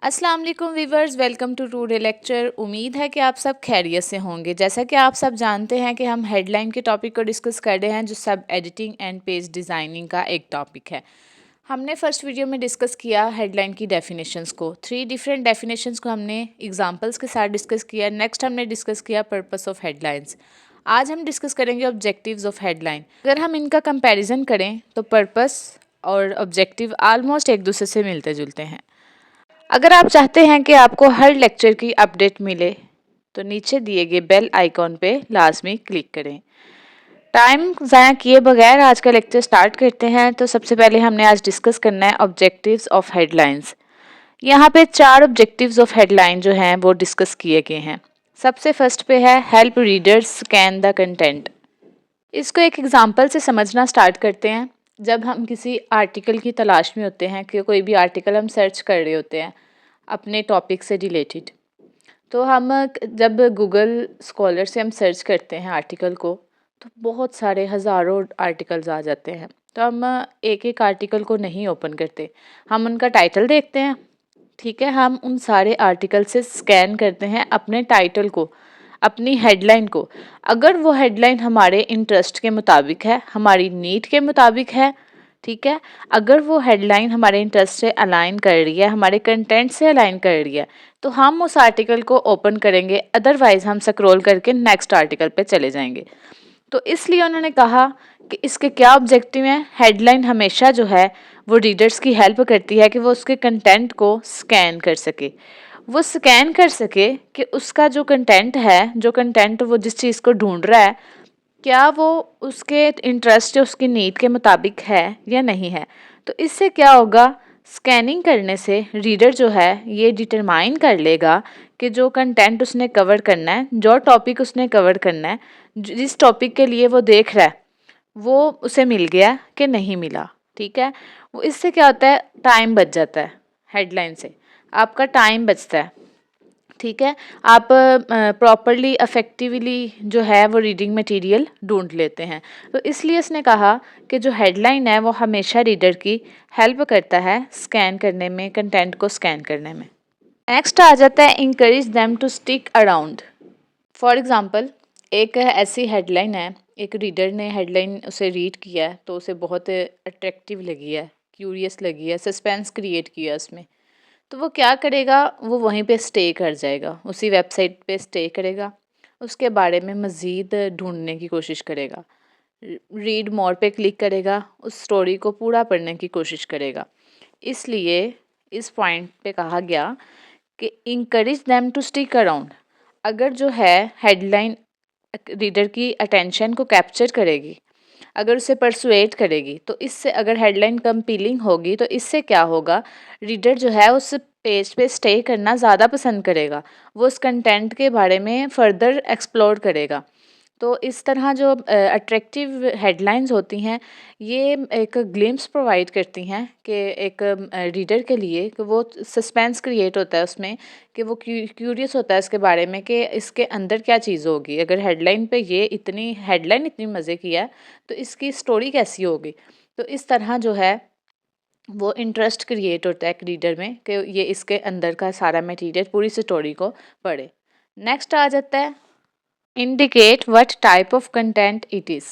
अस्सलाम वालेकुम viewers, welcome to today lecture. उम्मीद है कि आप सब खैरियत से होंगे। जैसा कि आप सब जानते हैं कि हम हेडलाइन के टॉपिक को डिस्कस कर रहे हैं, जो सब एडिटिंग एंड पेज डिज़ाइनिंग का एक टॉपिक है। हमने फर्स्ट वीडियो में डिस्कस किया हेडलाइन की डेफिनेशंस को। 3 डिफरेंट डेफिनेशंस को हमने एग्जांपल्स के साथ डिस्कस किया। नेक्स्ट हमने डिस्कस किया पर्पस ऑफ हेडलाइंस। आज हम डिस्कस करेंगे ऑब्जेक्टिव्स ऑफ हेडलाइन। अगर हम इनका कंपैरिजन करें तो पर्पस और ऑब्जेक्टिव ऑलमोस्ट एक दूसरे से मिलते जुलते हैं। अगर आप चाहते हैं कि आपको हर लेक्चर की अपडेट मिले तो नीचे दिए गए बेल आइकॉन पे लाजमी क्लिक करें। टाइम ज़ाया किए बगैर आज का लेक्चर स्टार्ट करते हैं। तो सबसे पहले हमने आज डिस्कस करना है ऑब्जेक्टिव्स ऑफ हेडलाइंस। यहाँ पे 4 ऑब्जेक्टिव्स ऑफ हेडलाइन जो हैं वो डिस्कस किए गए हैं। सबसे फर्स्ट पे है help readers scan the content. इसको एक एग्जांपल से समझना स्टार्ट करते हैं। जब हम किसी आर्टिकल की तलाश में होते हैं कि कोई भी आर्टिकल हम सर्च कर रहे होते हैं अपने टॉपिक से रिलेटेड, तो हम जब गूगल स्कॉलर से हम सर्च करते हैं आर्टिकल को तो बहुत सारे हज़ारों आर्टिकल्स आ जाते हैं। तो हम एक एक आर्टिकल को नहीं ओपन करते, हम उनका टाइटल देखते हैं। ठीक है, हम उन सारे आर्टिकल से स्कैन करते हैं अपने टाइटल को, अपनी हेडलाइन को। अगर वो हेडलाइन हमारे इंटरेस्ट के मुताबिक है, हमारी नीड के मुताबिक है, ठीक है, अगर वो हेडलाइन हमारे इंटरेस्ट से अलाइन कर रही है, हमारे कंटेंट से अलाइन कर रही है, तो हम उस आर्टिकल को ओपन करेंगे। अदरवाइज हम स्क्रॉल करके नेक्स्ट आर्टिकल पे चले जाएंगे। तो इसलिए उन्होंने कहा कि इसके क्या ऑब्जेक्टिव हैं। हेडलाइन हमेशा जो है वो रीडर्स की हेल्प करती है कि वो उसके कंटेंट को स्कैन कर सके, वो स्कैन कर सके कि उसका जो कंटेंट है, जो कंटेंट वो जिस चीज़ को ढूंढ रहा है, क्या वो उसके इंटरेस्ट या उसकी नीड के मुताबिक है या नहीं है। तो इससे क्या होगा, स्कैनिंग करने से रीडर जो है ये डिटरमाइन कर लेगा कि जो कंटेंट उसने कवर करना है, जो टॉपिक उसने कवर करना है, जिस टॉपिक के लिए वो देख रहा है, वो उसे मिल गया कि नहीं मिला। ठीक है, वो इससे क्या होता है, टाइम बच जाता है। हेडलाइन से आपका टाइम बचता है। ठीक है, आप प्रॉपरली अफेक्टिवली जो है वो रीडिंग मटेरियल ढूंढ लेते हैं। तो इसलिए इसने कहा कि जो हेडलाइन है वो हमेशा रीडर की हेल्प करता है स्कैन करने में, कंटेंट को स्कैन करने में। नेक्स्ट आ जाता है encourage them to stick around. For example, एक ऐसी हेडलाइन है, एक रीडर ने हेडलाइन उसे रीड किया है तो उसे बहुत अट्रैक्टिव लगी है, क्यूरियस लगी है, सस्पेंस क्रिएट किया उसमें। तो वो क्या करेगा, वो वहीं पे स्टे कर जाएगा, उसी वेबसाइट पे स्टे करेगा, उसके बारे में मज़ीद ढूंढने की कोशिश करेगा, रीड मोर पे क्लिक करेगा, उस स्टोरी को पूरा पढ़ने की कोशिश करेगा। इसलिए इस पॉइंट पे कहा गया कि encourage them to stick around. अगर जो है हेडलाइन रीडर की अटेंशन को कैप्चर करेगी, अगर उसे परसुएट करेगी, तो इससे अगर हेडलाइन कंपीलिंग होगी तो इससे क्या होगा, रीडर जो है उस पेज पे स्टे करना ज़्यादा पसंद करेगा, वो उस कंटेंट के बारे में फ़र्दर एक्सप्लोर करेगा। तो इस तरह जो अट्रैक्टिव हेडलाइंस होती हैं, ये एक ग्लिम्स प्रोवाइड करती हैं कि एक रीडर के लिए कि वो सस्पेंस क्रिएट होता है उसमें, कि वो क्यूरियस होता है इसके बारे में कि इसके अंदर क्या चीज़ होगी। अगर हेडलाइन पे ये इतनी हेडलाइन इतनी मज़े की है तो इसकी स्टोरी कैसी होगी। तो इस तरह जो है वो इंटरेस्ट क्रिएट होता है एक रीडर में कि ये इसके अंदर का सारा मटेरियल, पूरी स्टोरी को पढ़े। नेक्स्ट आ जाता है indicate what type of content it is.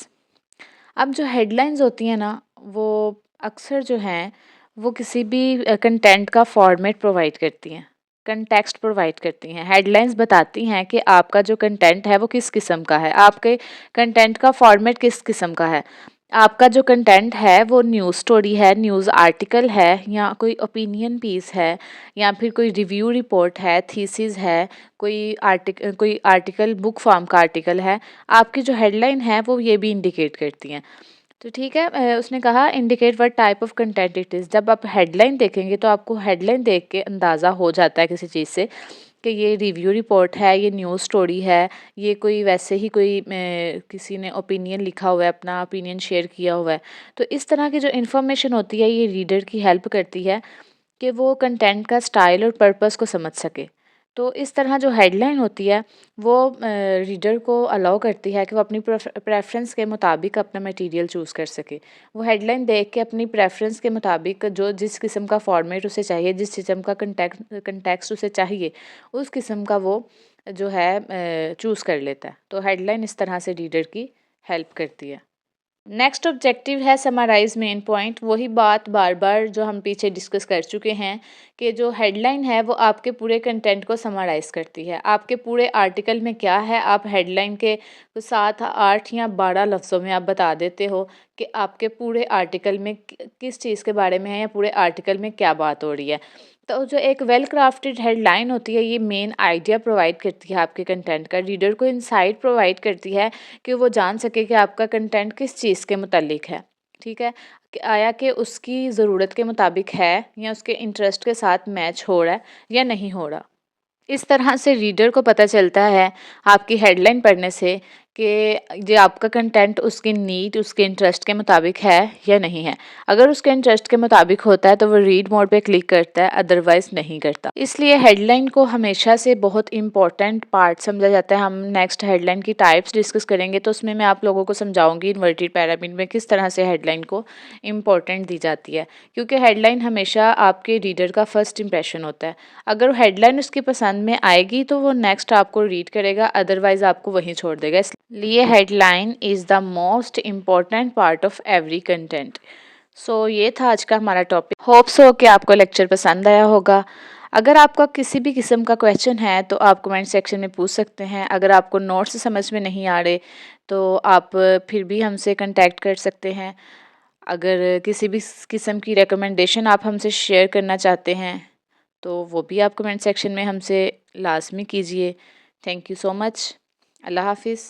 अब जो हेडलाइंस होती हैं ना, वो अक्सर जो हैं वो किसी भी कंटेंट का फॉर्मेट प्रोवाइड करती हैं, कंटेक्स्ट प्रोवाइड करती हैं। हेडलाइंस बताती हैं कि आपका जो कंटेंट है वो किस किस्म का है, आपके कंटेंट का फॉर्मेट किस किस्म का है। आपका जो कंटेंट है वो न्यूज़ स्टोरी है, न्यूज़ आर्टिकल है, या कोई ओपिनियन पीस है, या फिर कोई रिव्यू रिपोर्ट है, थीसिस है, कोई आर्टिकल बुक फॉर्म का आर्टिकल है। आपकी जो हेडलाइन है वो ये भी इंडिकेट करती हैं। तो ठीक है, उसने कहा indicate what type of content it is. जब आप हेडलाइन देखेंगे तो आपको हेडलाइन देख के अंदाज़ा हो जाता है किसी चीज़ से कि ये रिव्यू रिपोर्ट है, ये न्यूज़ स्टोरी है, ये कोई वैसे ही कोई किसी ने ओपिनियन लिखा हुआ है, अपना ओपिनियन शेयर किया हुआ है। तो इस तरह की जो इन्फॉर्मेशन होती है ये रीडर की हेल्प करती है कि वो कंटेंट का स्टाइल और पर्पस को समझ सके। तो इस तरह जो हेडलाइन होती है वो रीडर को अलाउ करती है कि वो अपनी प्रेफरेंस के मुताबिक अपना मटेरियल चूज़ कर सके। वो हेडलाइन देख के अपनी प्रेफरेंस के मुताबिक जो जिस किस्म का फॉर्मेट उसे चाहिए, जिस किस्म का कंटेक्स्ट उसे चाहिए, उस किस्म का वो जो है चूज़ कर लेता है। तो हेडलाइन इस तरह से रीडर की हेल्प करती है। नेक्स्ट ऑब्जेक्टिव है समराइज मेन पॉइंट। वही बात बार बार जो हम पीछे डिस्कस कर चुके हैं कि जो हेडलाइन है वो आपके पूरे कंटेंट को समराइज करती है। आपके पूरे आर्टिकल में क्या है, आप हेडलाइन के 7, 8 या 12 लफ्ज़ों में आप बता देते हो कि आपके पूरे आर्टिकल में किस चीज़ के बारे में है या पूरे आर्टिकल में क्या बात हो रही है। तो जो एक वेल क्राफ्टेड हेडलाइन होती है, ये मेन आइडिया प्रोवाइड करती है आपके कंटेंट का, रीडर को इनसाइट प्रोवाइड करती है कि वो जान सके कि आपका कंटेंट किस चीज़ के मुतालिक है। ठीक है, कि आया कि उसकी ज़रूरत के मुताबिक है या उसके इंटरेस्ट के साथ मैच हो रहा है या नहीं हो रहा। इस तरह से रीडर को पता चलता है आपकी हेडलाइन पढ़ने से कि ये आपका कंटेंट उसकी नीड, उसके इंटरेस्ट के मुताबिक है या नहीं है। अगर उसके इंटरेस्ट के मुताबिक होता है तो वो रीड मोड पे क्लिक करता है, अदरवाइज़ नहीं करता। इसलिए हेडलाइन को हमेशा से बहुत इम्पोर्टेंट पार्ट समझा जाता है। हम नेक्स्ट हेडलाइन की टाइप्स डिस्कस करेंगे तो उसमें मैं आप लोगों को समझाऊंगी इन्वर्टेड पैरामीटर में किस तरह से हेडलाइन को इम्पोर्टेंट दी जाती है, क्योंकि हेडलाइन हमेशा आपके रीडर का फर्स्ट इंप्रेशन होता है। अगर हेडलाइन उसकी पसंद में आएगी तो वो नेक्स्ट आपको रीड करेगा, अदरवाइज आपको वहीं छोड़ देगा। इसलिए headline is the most important part of every content. सो ये था आज का हमारा टॉपिक। होप सो कि आपको लेक्चर पसंद आया होगा। अगर आपका किसी भी किस्म का क्वेश्चन है तो आप कमेंट सेक्शन में पूछ सकते हैं। अगर आपको नोट्स समझ में नहीं आ रहे तो आप फिर भी हमसे कांटेक्ट कर सकते हैं। अगर किसी भी किस्म की रिकमेंडेशन आप हमसे शेयर करना चाहते हैं तो वो भी आप कमेंट सेक्शन में हमसे लाज़मी कीजिए। Thank you so much. अल्लाह हाफ़िज़।